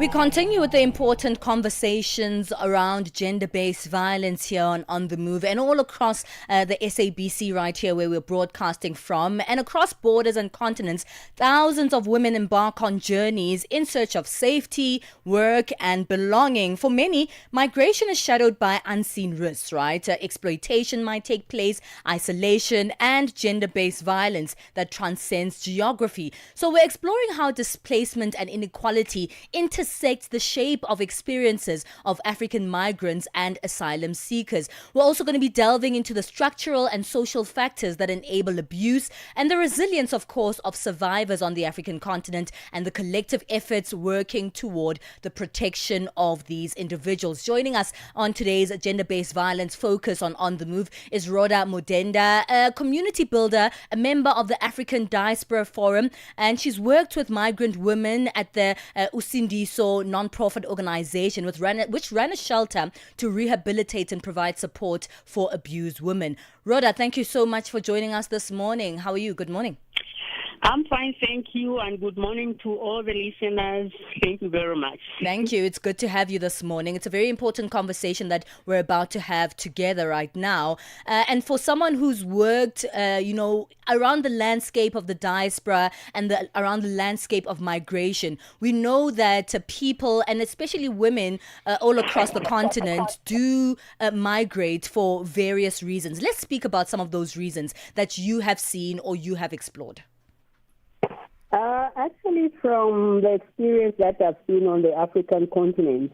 We continue with the important conversations around gender-based violence here on The Move and all across the SABC right here where we're broadcasting from. And across borders and continents, thousands of women embark on journeys in search of safety, work and belonging. For many, migration is shadowed by unseen risks, right? Exploitation might take place, isolation and gender-based violence that transcends geography. So we're exploring how displacement and inequality intersect the shape of experiences of African migrants and asylum seekers. We're also going to be delving into the structural and social factors that enable abuse and the resilience, of course, of survivors on the African continent and the collective efforts working toward the protection of these individuals. Joining us on today's gender-based violence focus on The Move is Rhoda Mudenda, a community builder, a member of the African Diaspora Forum, and she's worked with migrant women at the Usindiso non-profit organization which ran a shelter to rehabilitate and provide support for abused women. Rhoda, thank you so much for joining us this morning. How are you? Good morning. I'm fine, thank you, and good morning to all the listeners. Thank you very much. Thank you. It's good to have you this morning. It's a very important conversation that we're about to have together right now. And for someone who's worked, around the landscape of the diaspora and around the landscape of migration, we know that people, and especially women all across the continent, do migrate for various reasons. Let's speak about some of those reasons that you have seen or you have explored. Actually, from the experience that I've seen on the African continent,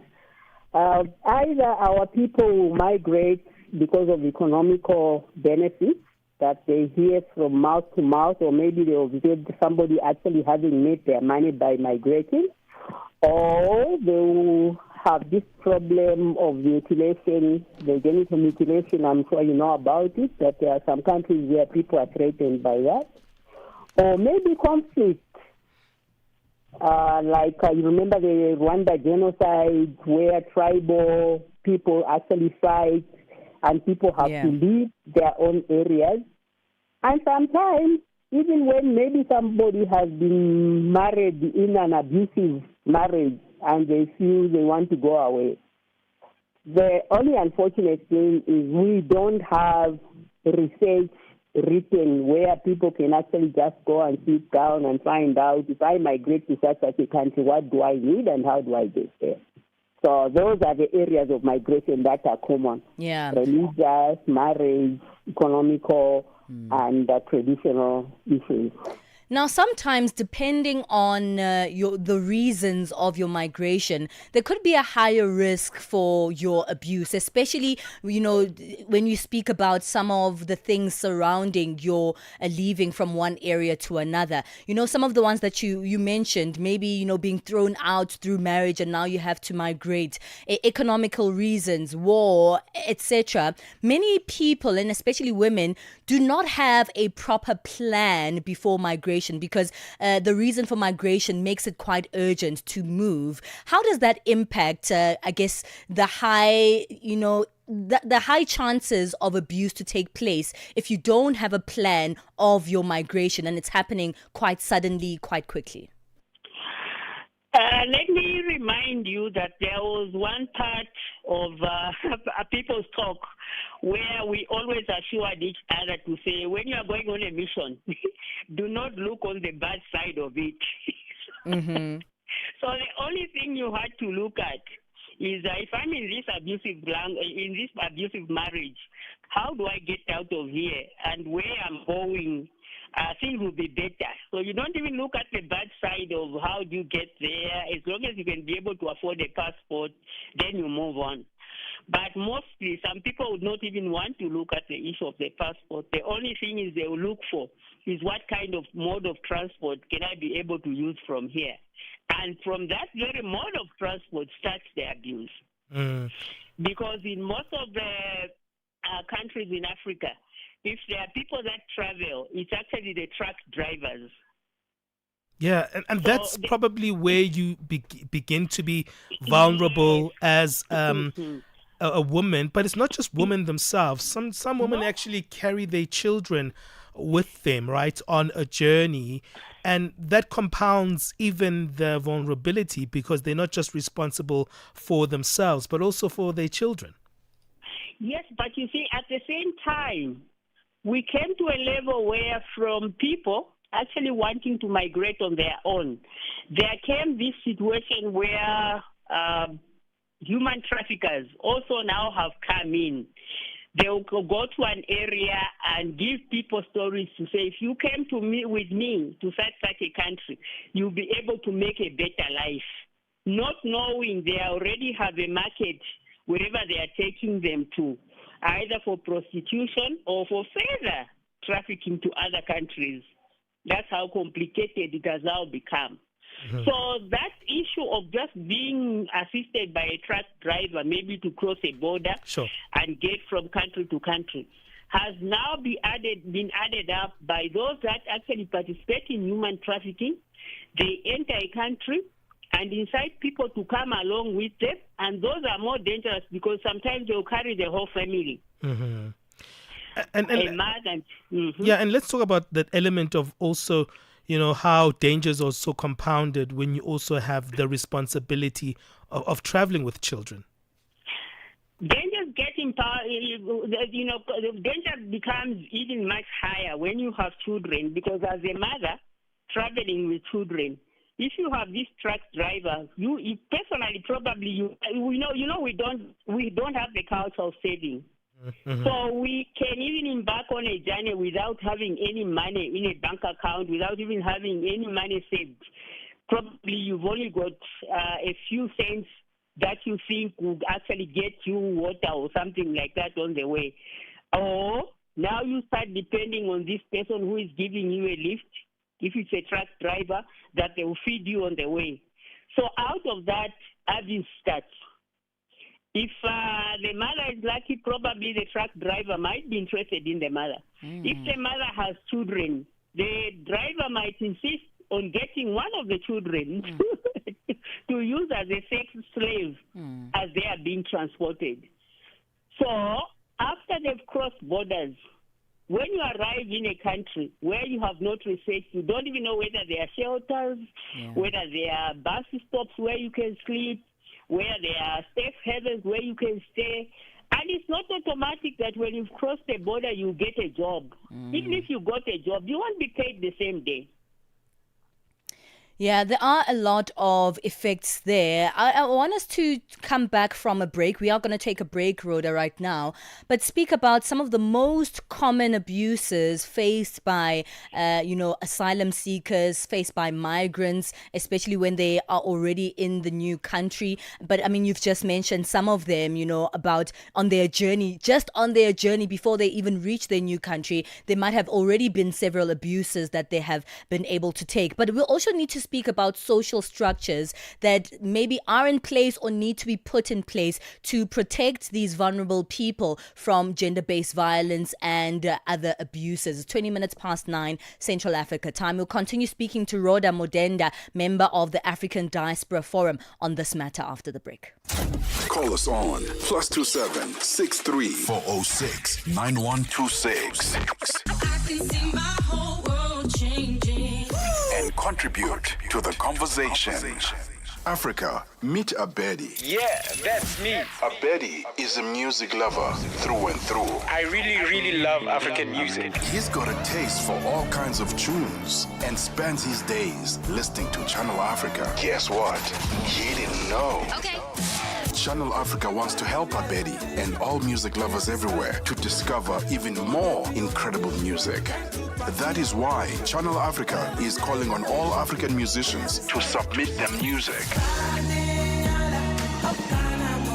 either our people migrate because of economical benefits that they hear from mouth to mouth, or maybe they observe somebody actually having made their money by migrating, or they will have this problem of mutilation, the genital mutilation. I'm sure you know about it, that there are some countries where people are threatened by that. Or maybe conflict, you remember the Rwanda genocide where tribal people actually fight and people have to leave their own areas. And sometimes, even when maybe somebody has been married in an abusive marriage and they feel they want to go away, the only unfortunate thing is we don't have research written where people can actually just go and sit down and find out, if I migrate to such a country, what do I need and how do I get there? So those are the areas of migration that are common. Yeah. Religious, marriage, economical, and traditional issues. Now, sometimes, depending on the reasons of your migration, there could be a higher risk for your abuse, especially, when you speak about some of the things surrounding your leaving from one area to another. Some of the ones that you mentioned, maybe, being thrown out through marriage and now you have to migrate, economical reasons, war, etc. Many people, and especially women, do not have a proper plan before migration, because the reason for migration makes it quite urgent to move. How does that impact, the high, the high chances of abuse to take place if you don't have a plan of your migration and it's happening quite suddenly, quite quickly? Let me remind you that there was one part of people's talk where we always assured each other to say, when you are going on a mission, do not look on the bad side of it. Mm-hmm. So the only thing you had to look at is if I'm in this abusive marriage, how do I get out of here? And where I'm going, things will be better. So you don't even look at the bad side of how do you get there. As long as you can be able to afford a passport, then you move on. But mostly, some people would not even want to look at the issue of the passport. The only thing is they will look for is what kind of mode of transport can I be able to use from here. And from that very mode of transport starts the abuse. Because in most of the countries in Africa, if there are people that travel, it's actually the truck drivers. Yeah, and so that's probably where you begin to be vulnerable as a woman. But it's not just women themselves. Some women actually carry their children with them, right, on a journey. And that compounds even the vulnerability, because they're not just responsible for themselves, but also for their children. Yes, but you see, at the same time, we came to a level where from people actually wanting to migrate on their own, there came this situation where human traffickers also now have come in. They will go to an area and give people stories to say, if you came to me with me to such a country, you'll be able to make a better life. Not knowing they already have a market wherever they are taking them to, either for prostitution or for further trafficking to other countries. That's how complicated it has now become. Mm-hmm. So that issue of just being assisted by a truck driver, maybe to cross a border and get from country to country, has now been added up by those that actually participate in human trafficking. They enter a country and incite people to come along with them, and those are more dangerous because sometimes they'll carry the whole family. Mm-hmm. Yeah, and let's talk about that element of also, how danger is also compounded when you also have the responsibility of traveling with children. Danger becomes even much higher when you have children, because as a mother traveling with children, if you have this truck driver, you personally probably we don't have the culture of saving. Mm-hmm. So we can even embark on a journey without having any money in a bank account, without even having any money saved. Probably you've only got a few cents that you think would actually get you water or something like that on the way. Or now you start depending on this person who is giving you a lift, if it's a truck driver, that they will feed you on the way. So out of that, abuse starts. If the mother is lucky, probably the truck driver might be interested in the mother. If the mother has children, the driver might insist on getting one of the children to use as a sex slave as they are being transported. So after they've crossed borders, when you arrive in a country where you have not researched, you don't even know whether there are shelters, whether there are bus stops where you can sleep, where there are safe havens where you can stay. And it's not automatic that when you've crossed the border, you get a job. Even if you got a job, you won't be paid the same day. Yeah, there are a lot of effects there. I want us to come back from a break. We are going to take a break, Rhoda, right now, but speak about some of the most common abuses faced by, asylum seekers, faced by migrants, especially when they are already in the new country. But I mean, you've just mentioned some of them, about on their journey before they even reach their new country, there might have already been several abuses that they have been able to take. But we'll also need to speak about social structures that maybe are in place or need to be put in place to protect these vulnerable people from gender-based violence and other abuses. 20 minutes past 9 Central Africa time. We'll continue speaking to Rhoda Mudenda, member of the African Diaspora Forum, on this matter after the break. Call us on +27 63 406 9126. I can see my whole world changing. And contribute to the conversation. Africa, meet Abedi. Yeah, that's me. Abedi is a music lover through and through. I really love African music. He's got a taste for all kinds of tunes and spends his days listening to Channel Africa. Guess what? He didn't know. Okay. Channel Africa wants to help Abedi and all music lovers everywhere to discover even more incredible music. That is why Channel Africa is calling on all African musicians to submit their music.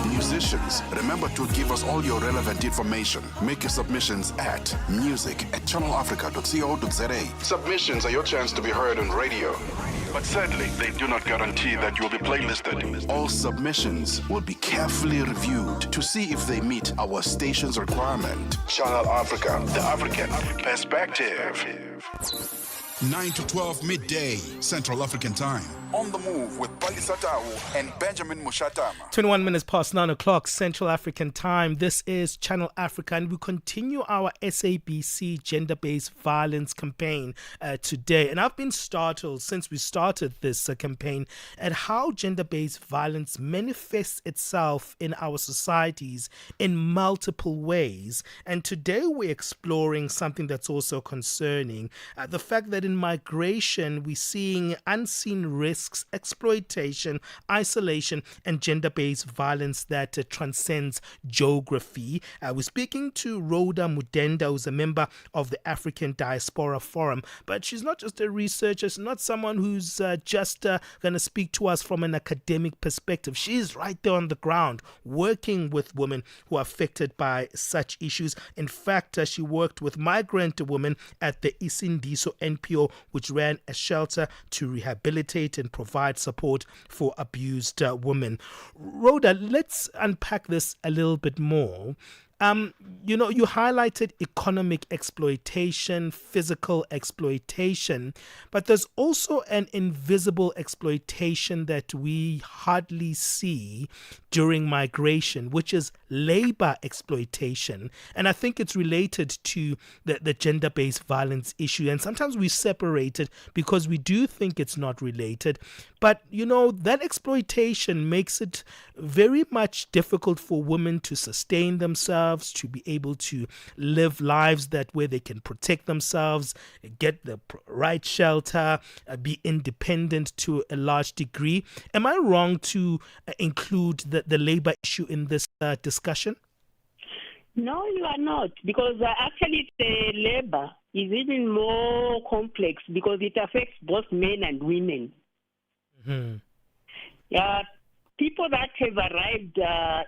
Musicians, remember to give us all your relevant information. Make your submissions at music@channelafrica.co.za. Submissions are your chance to be heard on radio. But sadly, they do not guarantee that you will be playlisted. All submissions will be carefully reviewed to see if they meet our station's requirement. Channel Africa, the African perspective. 9 to 12 midday, Central African Time. On the Move with Palesa and Benjamin Moshatama. 21 minutes past 9 o'clock Central African time. This is Channel Africa, and we continue our SABC gender-based violence campaign today. And I've been startled since we started this campaign at how gender-based violence manifests itself in our societies in multiple ways. And today we're exploring something that's also concerning. The fact that in migration we're seeing unseen risks, exploitation, isolation, and gender-based violence that transcends geography. We're speaking to Rhoda Mudenda, who's a member of the African Diaspora Forum. But she's not just a researcher, she's not someone who's just going to speak to us from an academic perspective. She's right there on the ground, working with women who are affected by such issues. In fact, she worked with migrant women at the Usindiso NPO, which ran a shelter to rehabilitate and provide support for abused women. Rhoda, let's unpack this a little bit more. You highlighted economic exploitation, physical exploitation, but there's also an invisible exploitation that we hardly see during migration, which is labor exploitation. And I think it's related to the gender-based violence issue. And sometimes we separate it because we do think it's not related. But, that exploitation makes it very much difficult for women to sustain themselves, to be able to live lives where they can protect themselves, get the right shelter, be independent to a large degree. Am I wrong to include the labor issue in this discussion? No, you are not, because actually the labor is even more complex because it affects both men and women. Mm-hmm. People that have arrived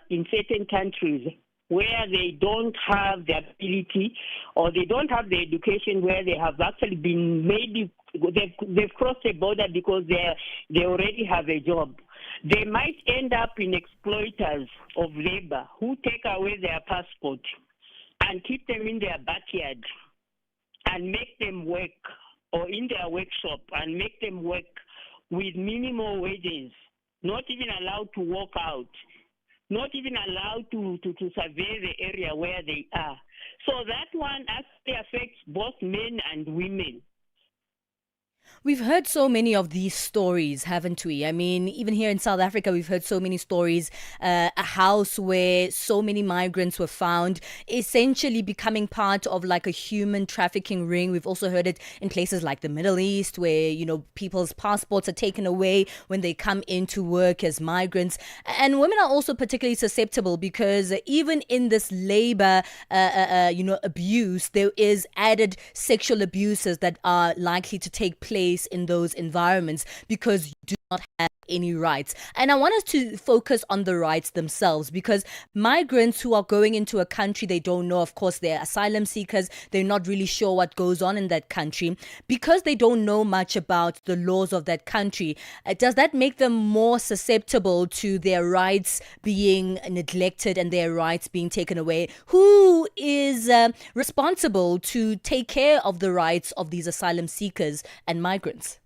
in certain countries where they don't have the ability or they don't have the education, where they have actually been they've crossed the border because they already have a job. They might end up in exploiters of labor who take away their passport and keep them in their backyard and make them work, or in their workshop and make them work with minimal wages, not even allowed to walk out, not even allowed to survey the area where they are. So that one actually affects both men and women. We've heard so many of these stories, haven't we? I mean, even here in South Africa, we've heard so many stories. A house where so many migrants were found, essentially becoming part of like a human trafficking ring. We've also heard it in places like the Middle East, where, people's passports are taken away when they come into work as migrants. And women are also particularly susceptible because even in this labor, abuse, there is added sexual abuses that are likely to take place in those environments because you do not have any rights. And I want us to focus on the rights themselves, because migrants who are going into a country they don't know, of course, they're asylum seekers, they're not really sure what goes on in that country. Because they don't know much about the laws of that country, does that make them more susceptible to their rights being neglected and their rights being taken away? Who is responsible to take care of the rights of these asylum seekers and migrants?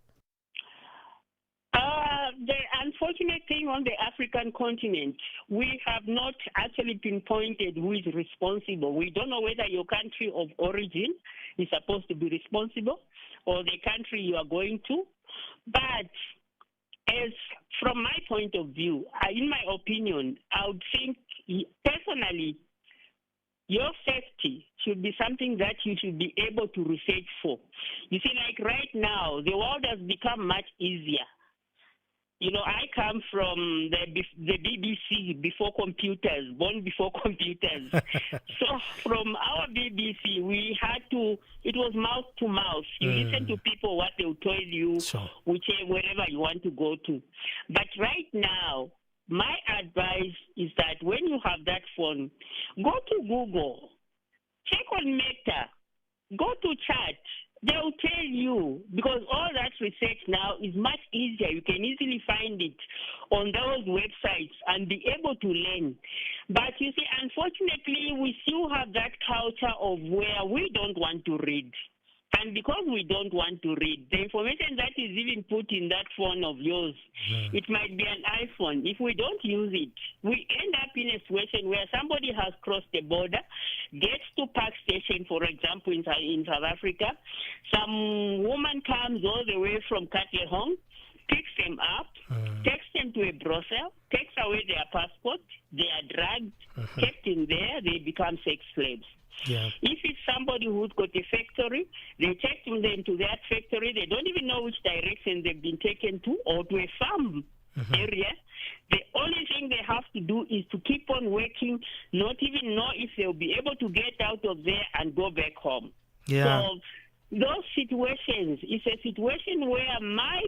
The unfortunate thing on the African continent, we have not actually pinpointed who is responsible. We don't know whether your country of origin is supposed to be responsible or the country you are going to. But as from my point of view, in my opinion, I would think personally, your safety should be something that you should be able to research for. You see, like right now, the world has become much easier. I come from the BBC before computers, born before computers. So from our BBC, we had it was mouth to mouth. You listen to people, what they'll tell you, sure, wherever you want to go to. But right now, my advice is that when you have that phone, go to Google, check on Meta, go to chat. They'll tell you, because all that research now is much easier. You can easily find it on those websites and be able to learn. But you see, unfortunately, we still have that culture of where we don't want to read. And because we don't want to read, the information that is even put in that phone of yours, it might be an iPhone. If we don't use it, we end up in a situation where somebody has crossed the border, gets to Park Station, for example, in South Africa. Some woman comes all the way from Katlehong, picks them up, takes them to a brothel, takes away their passport, they are dragged, kept in there, they become sex slaves. Yeah. If it's somebody who's got a factory, they take them to that factory. They don't even know which direction they've been taken to, or to a farm area. The only thing they have to do is to keep on working, not even know if they'll be able to get out of there and go back home. Yeah. So those situations, it's a situation where my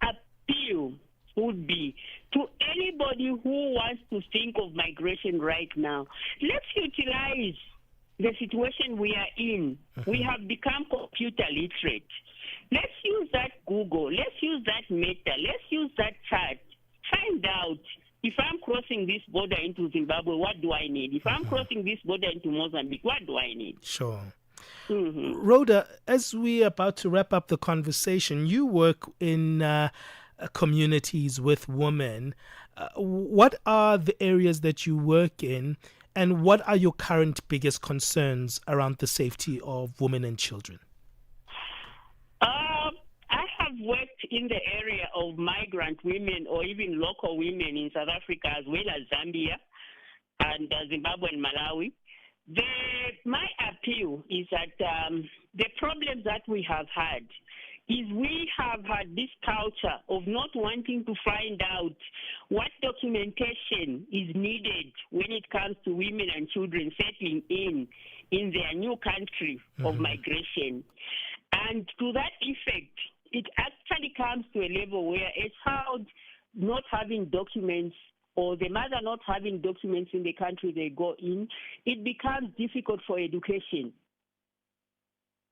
appeal would be to anybody who wants to think of migration right now, let's utilize the situation we are in. We have become computer literate. Let's use that Google. Let's use that Meta. Let's use that chat. Find out, if I'm crossing this border into Zimbabwe, what do I need? If I'm crossing this border into Mozambique, what do I need? Sure. Rhoda, as we're about to wrap up the conversation, you work in communities with women. What are the areas that you work in? And what are your current biggest concerns around the safety of women and children? I have worked in the area of migrant women or even local women in South Africa as well as Zambia and Zimbabwe and Malawi. My appeal is that the problems that we have had is we have had this culture of not wanting to find out what documentation is needed when it comes to women and children settling in their new country of migration. And to that effect, it actually comes to a level where a child not having documents or the mother not having documents in the country they go in, it becomes difficult for education.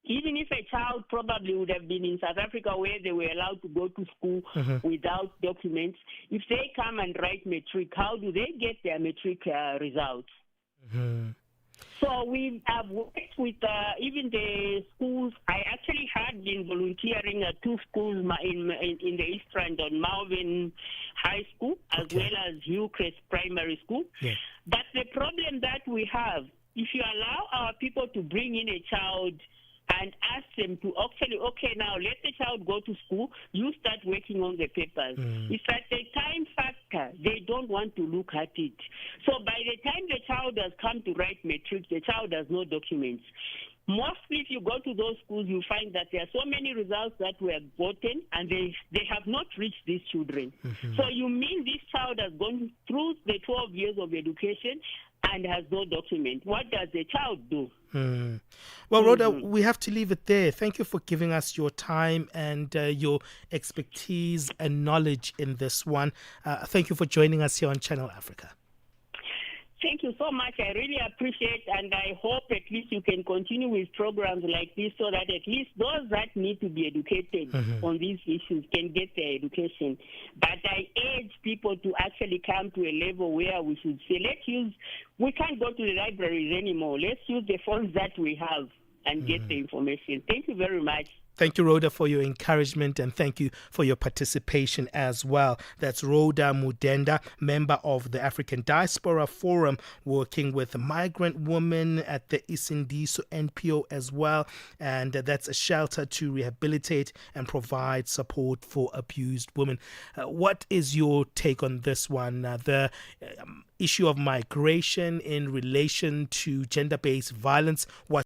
Even if a child probably would have been in South Africa where they were allowed to go to school without documents, if they come and write matric, how do they get their matric results? So we have worked with even the schools. I actually had been volunteering at 2 schools in the East Rand on Malvern High School as well as Hillcrest Primary School. Yeah. But the problem that we have, if you allow our people to bring in a child and ask them to actually, okay, now let the child go to school, you start working on the papers. It's like the time factor. They don't want to look at it. So by the time the child has come to write matric, the child has no documents. Mostly if you go to those schools, you find that there are so many results that were gotten and they have not reached these children. So you mean this child has gone through the 12 years of education and has no document. What does the child do? Well, Rhoda, we have to leave it there. Thank you for giving us your time and your expertise and knowledge in this one. Thank you for joining us here on Channel Africa. Thank you so much. I really appreciate, and I hope at least you can continue with programs like this so that at least those that need to be educated on these issues can get their education. But I urge people to actually come to a level where we should say, we can't go to the libraries anymore. Let's use the phones that we have and get the information. Thank you very much. Thank you, Rhoda, for your encouragement, and thank you for your participation as well. That's Rhoda Mudenda, member of the African Diaspora Forum, working with migrant women at the Usindiso NPO as well. And that's a shelter to rehabilitate and provide support for abused women. What is your take on this one? The issue of migration in relation to gender-based violence. What